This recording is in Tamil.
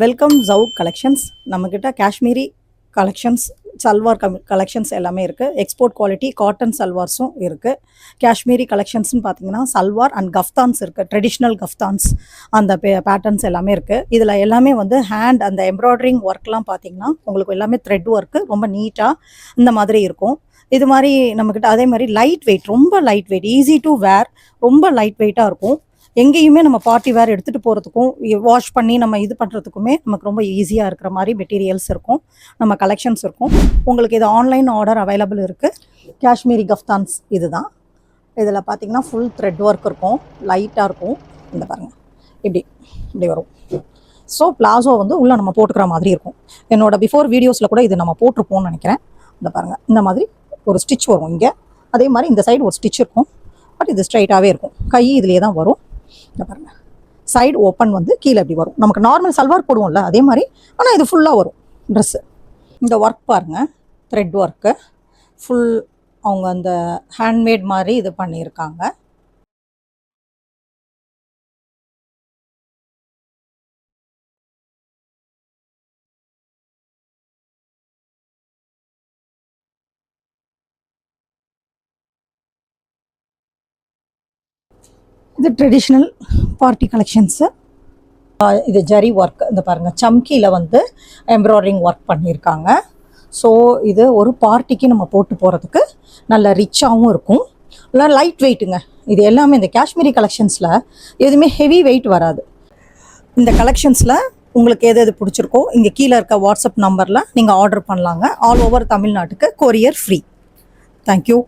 Welcome ஜவுக் collections. நம்மக்கிட்ட காஷ்மீரி கலெக்ஷன்ஸ், சல்வார் கலெக்ஷன்ஸ் எல்லாமே இருக்குது. எக்ஸ்போர்ட் குவாலிட்டி காட்டன் சல்வார்ஸும் இருக்குது. காஷ்மீரி கலெக்ஷன்ஸ்னு பார்த்தீங்கன்னா சல்வார் அண்ட் கஃப்தான்ஸ் இருக்குது. ட்ரெடிஷ்னல் கஃப்தான்ஸ் அந்த பேட்டர்ன்ஸ் எல்லாமே இருக்குது. இதில் எல்லாமே வந்து ஹேண்ட் அந்த எம்ப்ராய்டரிங் ஒர்க்லாம் பார்த்தீங்கன்னா உங்களுக்கு எல்லாமே த்ரெட் ஒர்க்கு ரொம்ப நீட்டாக இந்த மாதிரி இருக்கும். இது மாதிரி நம்மக்கிட்ட அதே மாதிரி லைட் வெயிட், ரொம்ப லைட் வெயிட், ஈஸி டு வேர், ரொம்ப லைட் வெயிட்டாக இருக்கும். எங்கேயுமே நம்ம பார்ட்டி வேர் எடுத்துகிட்டு போகிறதுக்கும் வாஷ் பண்ணி நம்ம இது பண்ணுறதுக்குமே நமக்கு ரொம்ப ஈஸியாக இருக்கிற மாதிரி மெட்டீரியல்ஸ் இருக்கும், நம்ம கலெக்ஷன்ஸ் இருக்கும். உங்களுக்கு இது ஆன்லைன் ஆர்டர் அவைலபிள் இருக்குது. காஷ்மீரி கஃப்தான்ஸ் இது தான். இதில் பார்த்திங்கன்னா ஃபுல் த்ரெட் ஒர்க் இருக்கும், லைட்டாக இருக்கும். இந்த பாருங்கள், இப்படி வரும். ஸோ பிளாசோ வந்து உள்ளே நம்ம போட்டுக்கிற மாதிரி இருக்கும். என்னோடய பிஃபோர் வீடியோஸில் கூட இது நம்ம போட்டிருப்போம்னு நினைக்கிறேன். இந்த பாருங்கள், இந்த மாதிரி ஒரு ஸ்டிச் வரும் இங்கே. அதே மாதிரி இந்த சைடு ஒரு ஸ்டிச் இருக்கும், பட் இது ஸ்ட்ரைட்டாகவே இருக்கும். கை இதுலேயே தான் வரும். இந்த பாருங்கள், சைடு ஓப்பன் வந்து கீழே இப்படி வரும். நமக்கு நார்மல் சல்வார் போடுவோம்ல அதே மாதிரி, ஆனால் இது ஃபுல்லாக வரும் ட்ரெஸ்ஸு. இந்த ஒர்க் பாருங்கள், த்ரெட் ஒர்க்கு ஃபுல் அவங்க அந்த ஹேண்ட்மேட் மாதிரி இது பண்ணியிருக்காங்க. இது ட்ரெடிஷ்னல் பார்ட்டி கலெக்ஷன்ஸு. இது ஜரி ஒர்க், இந்த பாருங்கள், சம்கியில் வந்து எம்ப்ராய்டரிங் ஒர்க் பண்ணியிருக்காங்க. ஸோ இது ஒரு பார்ட்டிக்கு நம்ம போட்டு போகிறதுக்கு நல்ல ரிச்சாகவும் இருக்கும், இல்லை லைட் வெயிட்டுங்க. இது எல்லாமே இந்த காஷ்மீரி கலெக்ஷன்ஸில் எதுவுமே ஹெவி வெயிட் வராது. இந்த கலெக்ஷன்ஸில் உங்களுக்கு எது பிடிச்சிருக்கோ இங்கே கீழே இருக்க வாட்ஸ்அப் நம்பரில் நீங்கள் ஆர்டர் பண்ணலாங்க. ஆல் ஓவர் தமிழ்நாட்டுக்கு கொரியர் ஃப்ரீ. தேங்க்யூ.